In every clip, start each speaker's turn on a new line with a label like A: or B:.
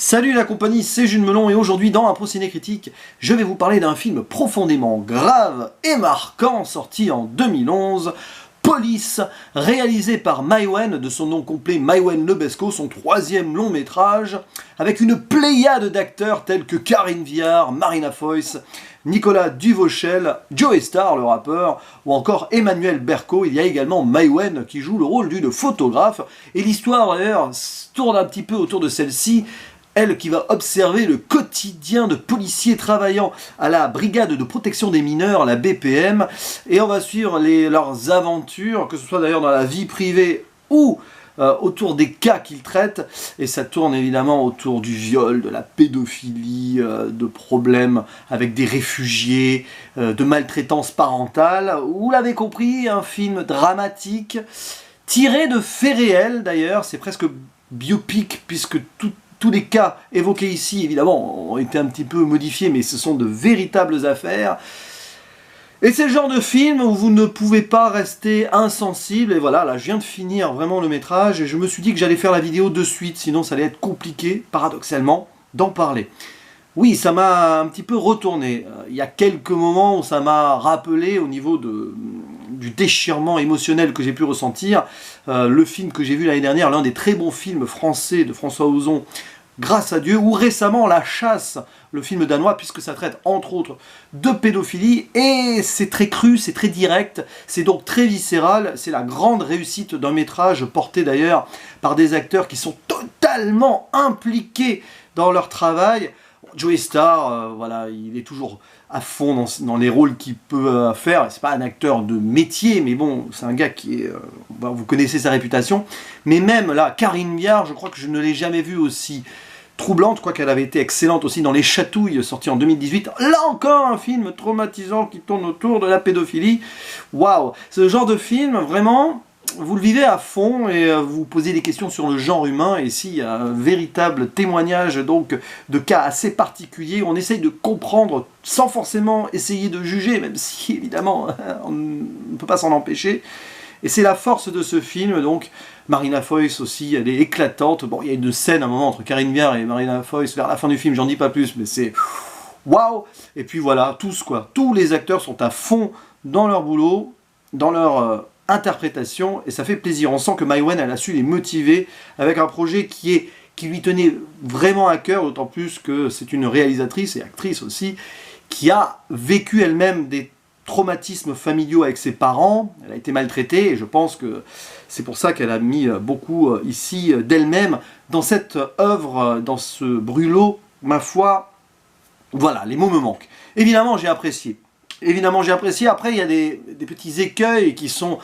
A: Salut la compagnie, c'est Jules Melon et aujourd'hui dans Impro Ciné Critique, je vais vous parler d'un film profondément grave et marquant sorti en 2011, Police, réalisé par Maïwenn, de son nom complet Maïwenn Lebesco, son troisième long métrage, avec une pléiade d'acteurs tels que Karine Viard, Marina Foïs, Nicolas Duvauchel, Joey Starr le rappeur, ou encore Emmanuel Berco. Il y a également Maïwenn qui joue le rôle d'une photographe, et l'histoire d'ailleurs tourne un petit peu autour de celle-ci. Elle qui va observer le quotidien de policiers travaillant à la brigade de protection des mineurs, la BPM, et on va suivre leurs aventures, que ce soit d'ailleurs dans la vie privée ou autour des cas qu'ils traitent, et ça tourne évidemment autour du viol, de la pédophilie, de problèmes avec des réfugiés, de maltraitance parentale. Vous l'avez compris, un film dramatique, tiré de faits réels d'ailleurs, c'est presque biopic puisque tous les cas évoqués ici, évidemment, ont été un petit peu modifiés, mais ce sont de véritables affaires. Et c'est le genre de film où vous ne pouvez pas rester insensible. Et voilà, là, je viens de finir vraiment le métrage, et je me suis dit que j'allais faire la vidéo de suite, sinon ça allait être compliqué, paradoxalement, d'en parler. Oui, ça m'a un petit peu retourné. Il y a quelques moments où ça m'a rappelé au niveau du déchirement émotionnel que j'ai pu ressentir. Le film que j'ai vu l'année dernière, l'un des très bons films français de François Ozon, Grâce à Dieu, ou récemment La Chasse, le film danois, puisque ça traite entre autres de pédophilie, et c'est très cru, c'est très direct, c'est donc très viscéral. C'est la grande réussite d'un métrage porté d'ailleurs par des acteurs qui sont totalement impliqués dans leur travail. Joey Starr, voilà, il est toujours à fond dans les rôles qu'il peut faire. C'est pas un acteur de métier, mais bon, c'est un gars qui est... vous connaissez sa réputation. Mais même là, Karine Viard, je crois que je ne l'ai jamais vue aussi troublante, quoiqu'elle avait été excellente aussi dans Les Chatouilles, sorti en 2018. Là encore, un film traumatisant qui tourne autour de la pédophilie. Waouh! Ce genre de film, vraiment... vous le vivez à fond et vous posez des questions sur le genre humain, et ici il y a un véritable témoignage donc de cas assez particuliers. On essaye de comprendre sans forcément essayer de juger, même si évidemment on ne peut pas s'en empêcher. Et c'est la force de ce film. Donc Marina Foïs aussi, elle est éclatante. Bon, il y a une scène à un moment entre Karine Viard et Marina Foïs vers la fin du film, j'en dis pas plus, mais c'est waouh. Et puis voilà, tous les acteurs sont à fond dans leur boulot, dans leur interprétation, et ça fait plaisir. On sent que Maïwenn, elle a su les motiver avec un projet qui lui tenait vraiment à cœur, d'autant plus que c'est une réalisatrice et actrice aussi, qui a vécu elle-même des traumatismes familiaux avec ses parents. Elle a été maltraitée, et je pense que c'est pour ça qu'elle a mis beaucoup ici d'elle-même dans cette œuvre, dans ce brûlot. Ma foi, voilà, les mots me manquent. Évidemment, j'ai apprécié. Évidemment, j'ai apprécié. Après, il y a des petits écueils qui sont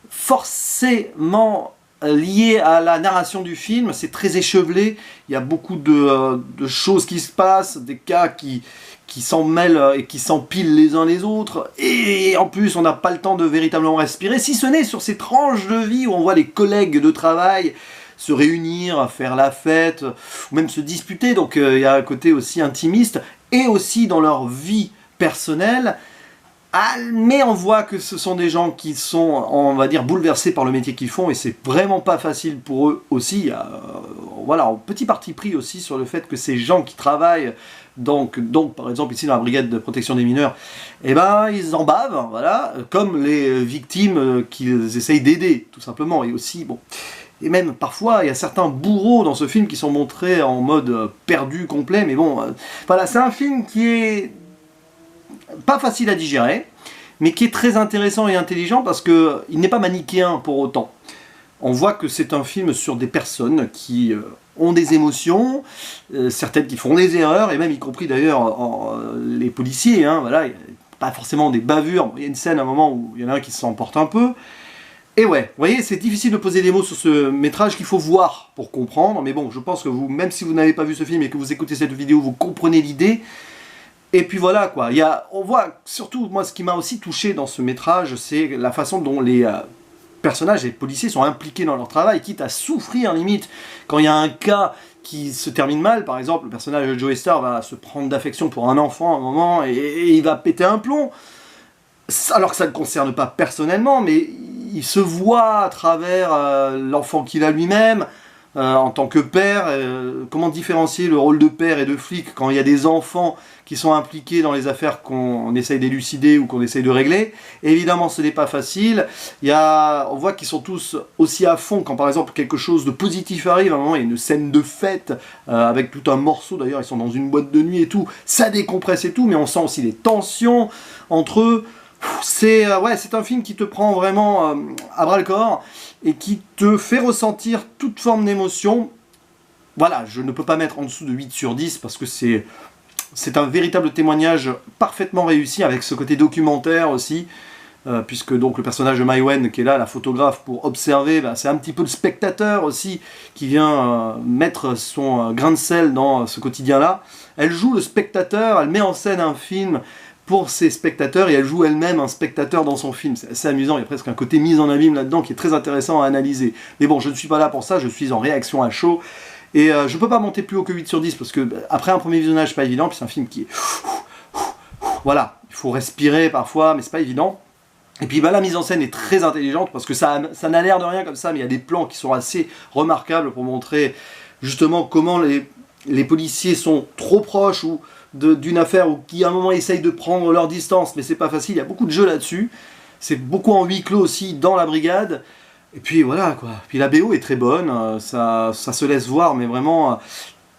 A: forcément liés à la narration du film. C'est très échevelé. Il y a beaucoup de choses qui se passent, des cas qui s'en mêlent et qui s'empilent les uns les autres. Et en plus, on n'a pas le temps de véritablement respirer, si ce n'est sur ces tranches de vie où on voit les collègues de travail se réunir, faire la fête, ou même se disputer. Donc il y a un côté aussi intimiste, et aussi dans leur vie personnelle. Mais on voit que ce sont des gens qui sont, on va dire, bouleversés par le métier qu'ils font, et c'est vraiment pas facile pour eux aussi. Il y a, voilà, un petit parti pris aussi sur le fait que ces gens qui travaillent, donc par exemple ici dans la brigade de protection des mineurs, eh ben ils en bavent, voilà, comme les victimes qu'ils essayent d'aider, tout simplement. Et aussi, bon, et même parfois il y a certains bourreaux dans ce film qui sont montrés en mode perdu complet, mais bon, voilà, c'est un film qui est pas facile à digérer, mais qui est très intéressant et intelligent parce qu'il n'est pas manichéen pour autant. On voit que c'est un film sur des personnes qui ont des émotions, certaines qui font des erreurs, et même y compris d'ailleurs les policiers, hein, voilà, il n'y a pas forcément des bavures. Il y a une scène à un moment où il y en a un qui s'emporte un peu. Et ouais, vous voyez, c'est difficile de poser des mots sur ce métrage qu'il faut voir pour comprendre, mais bon, je pense que vous, même si vous n'avez pas vu ce film et que vous écoutez cette vidéo, vous comprenez l'idée. Et puis voilà quoi, on voit surtout, moi ce qui m'a aussi touché dans ce métrage, c'est la façon dont les personnages et les policiers sont impliqués dans leur travail, quitte à souffrir limite quand il y a un cas qui se termine mal. Par exemple, le personnage de Joey Starr va se prendre d'affection pour un enfant à un moment, et il va péter un plomb, alors que ça ne le concerne pas personnellement, mais il se voit à travers l'enfant qu'il a lui-même. en tant que père, comment différencier le rôle de père et de flic quand il y a des enfants qui sont impliqués dans les affaires qu'on essaye d'élucider ou qu'on essaye de régler. Et évidemment, ce n'est pas facile. On voit qu'ils sont tous aussi à fond quand, par exemple, quelque chose de positif arrive. À un moment, il y a une scène de fête avec tout un morceau. D'ailleurs, ils sont dans une boîte de nuit et tout. Ça décompresse et tout, mais on sent aussi les tensions entre eux. C'est un film qui te prend vraiment à bras-le-corps et qui te fait ressentir toute forme d'émotion. Voilà, je ne peux pas mettre en dessous de 8 sur 10 parce que c'est un véritable témoignage parfaitement réussi avec ce côté documentaire aussi, puisque donc le personnage de Maïwenn qui est là, la photographe pour observer, c'est un petit peu le spectateur aussi qui vient mettre son grain de sel dans ce quotidien-là. Elle joue le spectateur, elle met en scène un film pour ses spectateurs et elle joue elle-même un spectateur dans son film. C'est assez amusant, il y a presque un côté mise en abîme là-dedans qui est très intéressant à analyser. Mais bon, je ne suis pas là pour ça, je suis en réaction à chaud. Et je ne peux pas monter plus haut que 8 sur 10 parce que après un premier visionnage, c'est pas évident, puis c'est un film qui est... Voilà, il faut respirer parfois, mais c'est pas évident. Et puis la mise en scène est très intelligente parce que ça n'a l'air de rien comme ça, mais il y a des plans qui sont assez remarquables pour montrer justement comment les policiers sont trop proches ou d'une affaire ou qui à un moment essayent de prendre leur distance, mais c'est pas facile, il y a beaucoup de jeux là-dessus. C'est beaucoup en huis clos aussi dans la brigade. Et puis voilà quoi. Puis la BO est très bonne, ça se laisse voir, mais vraiment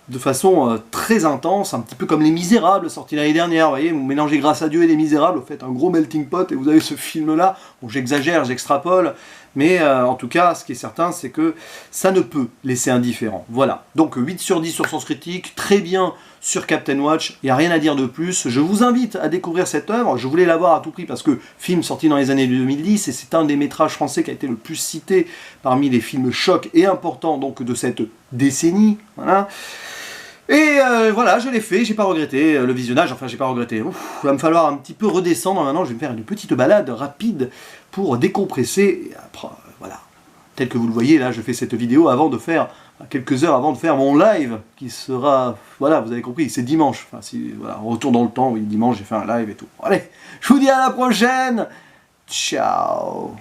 A: de façon très intense, un petit peu comme Les Misérables, sorti l'année dernière. Vous voyez, vous mélangez Grâce à Dieu et Les Misérables, vous faites un gros melting pot et vous avez ce film-là. Bon, j'exagère, j'extrapole, mais en tout cas, ce qui est certain, c'est que ça ne peut laisser indifférent. Voilà. Donc 8 sur 10 sur Sens Critique, très bien sur Captain Watch, il n'y a rien à dire de plus. Je vous invite à découvrir cette œuvre, je voulais la voir à tout prix parce que film sorti dans les années 2010 et c'est un des métrages français qui a été le plus cité parmi les films chocs et importants donc de cette décennie. Voilà. Et voilà, je l'ai fait, j'ai pas regretté le visionnage, enfin j'ai pas regretté. Ouf, il va me falloir un petit peu redescendre maintenant, je vais me faire une petite balade rapide pour décompresser. Et après, voilà, tel que vous le voyez, là je fais cette vidéo avant de faire, quelques heures avant de faire mon live, qui sera, voilà, vous avez compris, c'est dimanche. Enfin, voilà, on retourne dans le temps, oui, dimanche j'ai fait un live et tout. Allez, je vous dis à la prochaine, ciao.